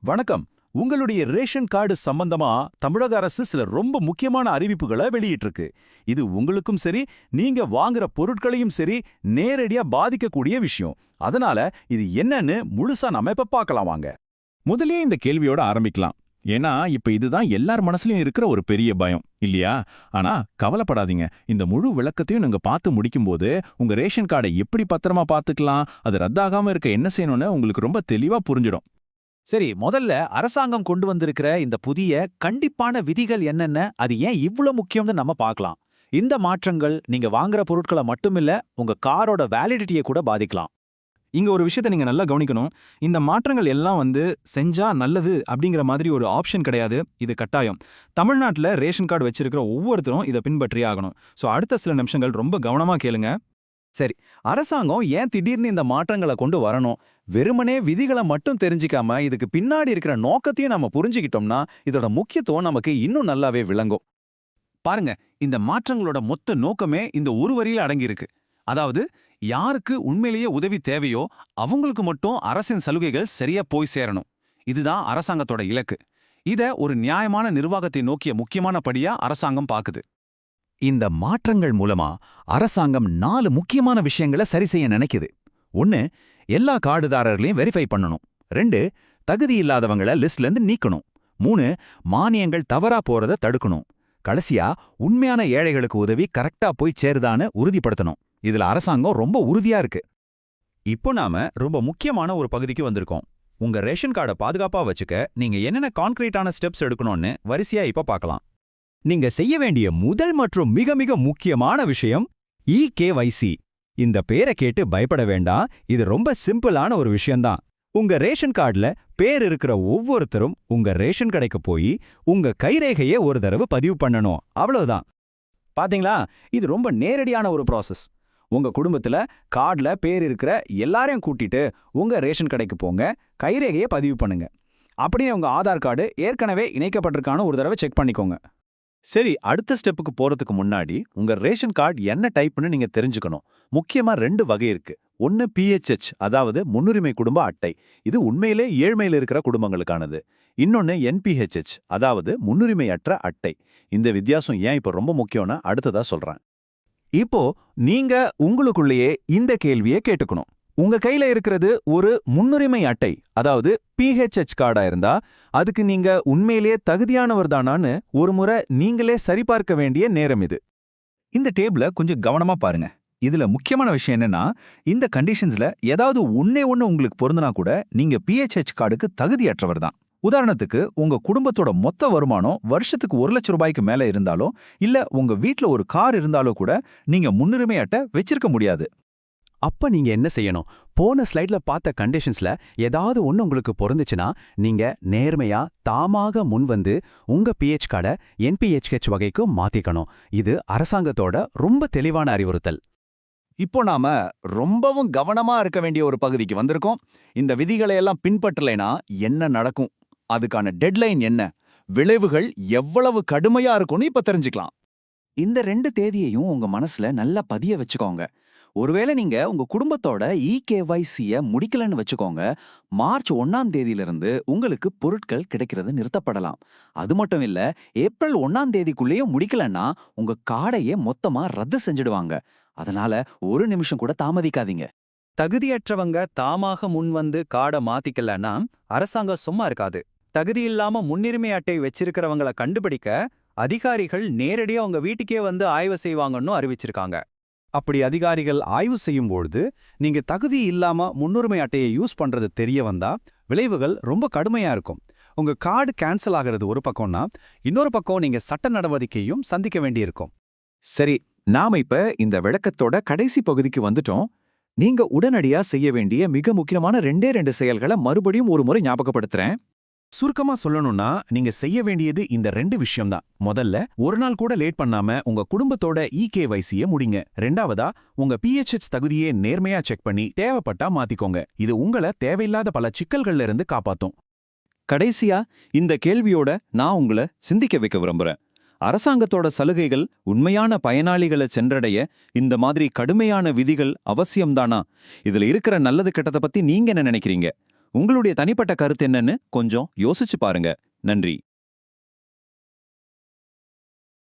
வணக்கம். உங்களுடைய ration card சம்பந்தமா தமிழக அரசு சில ரொம்ப முக்கியமான அறிவிப்புகளை வெளியிட்டிருக்கு. இது உங்களுக்கும் சரி, நீங்க வாங்குற பொருட்களையும் சரி நேரடியா பாதிக்கக்கூடிய விஷயம். அதனால இது என்னன்னு முழுசா நாம இப்ப பார்க்கலாம் வாங்க. முதல்லயே இந்த கேள்வியோட ஆரம்பிக்கலாம். ஏன்னா இப்ப இதுதான் எல்லார் மனசுலயும் இருக்கிற ஒரு பெரிய பயம் இல்லையா? ஆனா கவலைப்படாதீங்க. இந்த முழு விளக்கத்தையும் நீங்க பார்த்து முடிக்கும்போது உங்க ரேஷன் கார்டை எப்படி பத்திரமா பார்த்துக்கலாம், அது ரத்தாகாம இருக்க என்ன செய்யணும்னு உங்களுக்கு ரொம்ப தெளிவா புரிஞ்சிடும். சரி, முதல்ல அரசாங்கம் கொண்டு வந்திருக்கிற இந்த புதிய கண்டிப்பான விதிகள் என்னென்ன, அது ஏன் இவ்ளோ முக்கியம்னு நம்ம பார்க்கலாம். இந்த மாற்றங்கள் நீங்க வாங்குற பொருட்களை மட்டுமில்ல, உங்க காரோட வேலிடிட்டியை கூட பாதிக்கலாம். இங்க ஒரு விஷயத்தை நீங்க நல்லா கவனிக்கணும். இந்த மாற்றங்கள் எல்லாம் செஞ்சா நல்லது அப்படிங்கிற மாதிரி ஒரு ஆப்ஷன் கிடையாது. இது கட்டாயம். தமிழ்நாட்டுல ரேஷன் கார்டு வச்சிருக்கிற ஒவ்வொருத்தரும் இதை பின்பற்றி ஆகணும். சோ அடுத்த சில நிமிஷங்கள் ரொம்ப கவனமா கேளுங்க. சரி, அரசாங்கம் ஏன் திடீர்னு இந்த மாற்றங்களை கொண்டு வரணும்? வெறுமனே விதிகளை மட்டும் தெரிஞ்சிக்காம இதுக்கு பின்னாடி இருக்கிற நோக்கத்தையும் நம்ம புரிஞ்சுக்கிட்டோம்னா இதோட முக்கியத்துவம் நமக்கு இன்னும் நல்லாவே விளங்கும். பாருங்க, இந்த மாற்றங்களோட மொத்த நோக்கமே இந்த ஒரு வரியில அடங்கியிருக்கு. அதாவது, யாருக்கு உண்மையிலேயே உதவி தேவையோ அவங்களுக்கு மட்டும் அரசின் சலுகைகள் சரியா போய் சேரணும். இதுதான் அரசாங்கத்தோட இலக்கு. இத ஒரு நியாயமான நிர்வாகத்தை நோக்கிய முக்கியமான படியா அரசாங்கம் பாக்குது. இந்த மாற்றங்கள் மூலமா அரசாங்கம் 4 முக்கியமான விஷயங்களை சரி செய்ய நினைக்குது. 1, எல்லா கார்டுதாரர்களையும் வெரிஃபை பண்ணணும். 2, தகுதி இல்லாதவங்கள லிஸ்ட்ல இருந்து நீக்கணும். 3, மானியங்கள் தவறா போறத தடுக்கணும். கடைசியா, உண்மையான ஏழைகளுக்கு உதவி கரெக்டா போய் சேருதான்னு உறுதிப்படுத்தணும். இதுல அரசாங்கம் ரொம்ப உறுதியா இருக்கு. இப்போ நாம ரொம்ப முக்கியமான ஒரு பகுதிக்கு வந்திருக்கோம். உங்க ரேஷன் கார்டை பாதுகாப்பா வச்சுக்க நீங்க என்னென்ன கான்கிரீட்டான ஸ்டெப்ஸ் எடுக்கணும்னு வரிசையா இப்ப பார்க்கலாம். நீங்க செய்ய வேண்டிய முதல் மற்றும் மிக மிக முக்கியமான விஷயம் EKYC. இந்த பேரை கேட்டு பயப்பட வேண்டாம். இது ரொம்ப சிம்பிளான ஒரு விஷயம்தான். உங்க ரேஷன் கார்டுல பேர் இருக்கிற ஒவ்வொருத்தரும் உங்க ரேஷன் கடைக்கு போய் உங்க கைரேகையை ஒரு தடவை பதிவு பண்ணணும். அவ்வளவுதான். பாத்தீங்களா, இது ரொம்ப நேரடியான ஒரு ப்ராசஸ். உங்க குடும்பத்துல கார்டுல பேர் இருக்கிற எல்லாரையும் கூட்டிட்டு உங்க ரேஷன் கடைக்கு போங்க, கைரேகையை பதிவு பண்ணுங்க. அப்படின்னு உங்க ஆதார் கார்டு ஏற்கனவே இணைக்கப்பட்டிருக்கான ஒரு தடவை செக் பண்ணிக்கோங்க. சரி, அடுத்த ஸ்டெப்புக்கு போறதுக்கு முன்னாடி உங்க ரேஷன் கார்டு என்ன டைப்னு நீங்க தெரிஞ்சுக்கணும். முக்கியமா 2 வகை இருக்கு. ஒன்னு PHH, அதாவது முன்னுரிமை குடும்ப அட்டை. இது உண்மையிலே ஏழ்மையில இருக்கிற குடும்பங்களுக்கானது. இன்னொன்னு NPHH, அதாவது முன்னுரிமை அற்ற அட்டை. இந்த வித்தியாசம் ஏன் இப்ப ரொம்ப முக்கியம்னா அடுத்ததா சொல்றேன். இப்போ நீங்க உங்களுக்குள்ளேயே இந்த கேள்வியை கேட்டுக்கணும். உங்க கையில இருக்கிறது ஒரு முன்னுரிமை அட்டை, அதாவது PHH கார்டா இருந்தா அதுக்கு நீங்க உண்மையிலேயே தகுதியானவர் தானான்னு ஒரு முறை நீங்களே சரிபார்க்க வேண்டிய நேரம் இது. இந்த டேபிள கொஞ்சம் கவனமா பாருங்க. இதுல முக்கியமான விஷயம் என்னன்னா, இந்த கண்டிஷன்ஸ்ல ஏதாவது ஒண்ணே உங்களுக்கு பொருந்தினா கூட நீங்க PHH கார்டுக்கு தகுதியற்றவர் தான். உதாரணத்துக்கு, உங்க குடும்பத்தோட மொத்த வருமானம் வருஷத்துக்கு 1 லட்சம் ரூபாய்க்கு மேல இருந்தாலோ, இல்ல உங்க வீட்ல ஒரு கார் இருந்தாலோ கூட நீங்க முன்னுரிமை அட்டை வச்சிருக்க முடியாது. அப்ப நீங்க என்ன செய்யணும்? போன ஸ்லைட்ல பார்த்த கண்டிஷன்ஸ்ல ஏதாவது ஒண்ணு உங்களுக்கு பொருந்துச்சுன்னா நீங்க நேர்மையா தாமாக முன்வந்து உங்க PH கார்டை NPHH வகைக்கு மாத்திக்கணும். இது அரசாங்கத்தோட ரொம்ப தெளிவான அறிவுறுத்தல். இப்போ நாம ரொம்பவும் கவனமா இருக்க வேண்டிய ஒரு பகுதிக்கு வந்திருக்கோம். இந்த விதிகளை எல்லாம் பின்பற்றலைனா என்ன நடக்கும்? அதுக்கான டெட்லைன் என்ன? விளைவுகள் எவ்வளவு கடுமையா இருக்கும்னு இப்ப தெரிஞ்சுக்கலாம். இந்த 2 தேதியையும் உங்க மனசுல நல்லா பதிய வச்சுக்கோங்க. ஒருவேளை நீங்க உங்க குடும்பத்தோட EKYC-ய முடிக்கலன்னு வச்சுக்கோங்க, மார்ச் 1ஆம் தேதியிலிருந்து உங்களுக்கு பொருட்கள் கிடைக்கிறது நிறுத்தப்படலாம். அது மட்டும் இல்ல, ஏப்ரல் 1ஆம் தேதிக்குள்ளேயும் முடிக்கலன்னா உங்க கார்டையே மொத்தமா ரத்து செஞ்சிடுவாங்க. அதனால ஒரு நிமிஷம் கூட தாமதிக்காதீங்க. தகுதியற்றவங்க தாமாக முன்வந்து கார்டை மாத்திக்கலன்னா அரசாங்கம் சும்மா இருக்காது. தகுதியில்லாம முன்னுரிமை அட்டை வச்சிருக்கிறவங்கள கண்டுபிடிக்க அதிகாரிகள் நேரடியா உங்க வீட்டுக்கே வந்து ஆய்வு செய்வாங்கன்னு அறிவிச்சிருக்காங்க. அப்படி அதிகாரிகள் ஆய்வு செய்யும்பொழுது நீங்க தகுதி இல்லாம முன்னுரிமை அட்டையை யூஸ் பண்றது தெரிய வந்தா விளைவுகள் ரொம்ப கடுமையா இருக்கும். உங்க கார்டு கேன்சல் ஆகிறது ஒரு பக்கம்னா, இன்னொரு பக்கம் நீங்க சட்ட நடவடிக்கையும் சந்திக்க வேண்டியிருக்கும். சரி, நாம இப்ப இந்த விளக்கத்தோட கடைசி பகுதிக்கு வந்துட்டோம். நீங்க உடனடியா செய்ய வேண்டிய மிக முக்கியமான 2 செயல்களை மறுபடியும் ஒரு முறை ஞாபகப்படுத்துறேன். சுருக்கமா சொல்லணும்னா, நீங்க செய்ய வேண்டியது இந்த 2 விஷயம்தான். முதல்ல, ஒரு நாள் கூட லேட் பண்ணாம உங்க குடும்பத்தோட EKYC-ய முடிங்க. 2வதா, உங்க PHH தகுதியை நேர்மையா செக் பண்ணி தேவைப்பட்டா மாத்திக்கோங்க. இது உங்களை தேவையில்லாத பல சிக்கல்கள்ல இருந்து காப்பாத்தும். கடைசியா, இந்த கேள்வியோட நான் உங்களை சிந்திக்க வைக்க விரும்புறேன். அரசாங்கத்தோட சலுகைகள் உண்மையான பயனாளிகளை சென்றடைய இந்த மாதிரி கடுமையான விதிகள் அவசியம்தானா? இதுல இருக்கிற நல்லது கெட்டதை பத்தி நீங்க என்ன நினைக்கிறீங்க? உங்களுடைய தனிப்பட்ட கருத்து என்னன்னு கொஞ்சம் யோசிச்சு பாருங்க. நன்றி.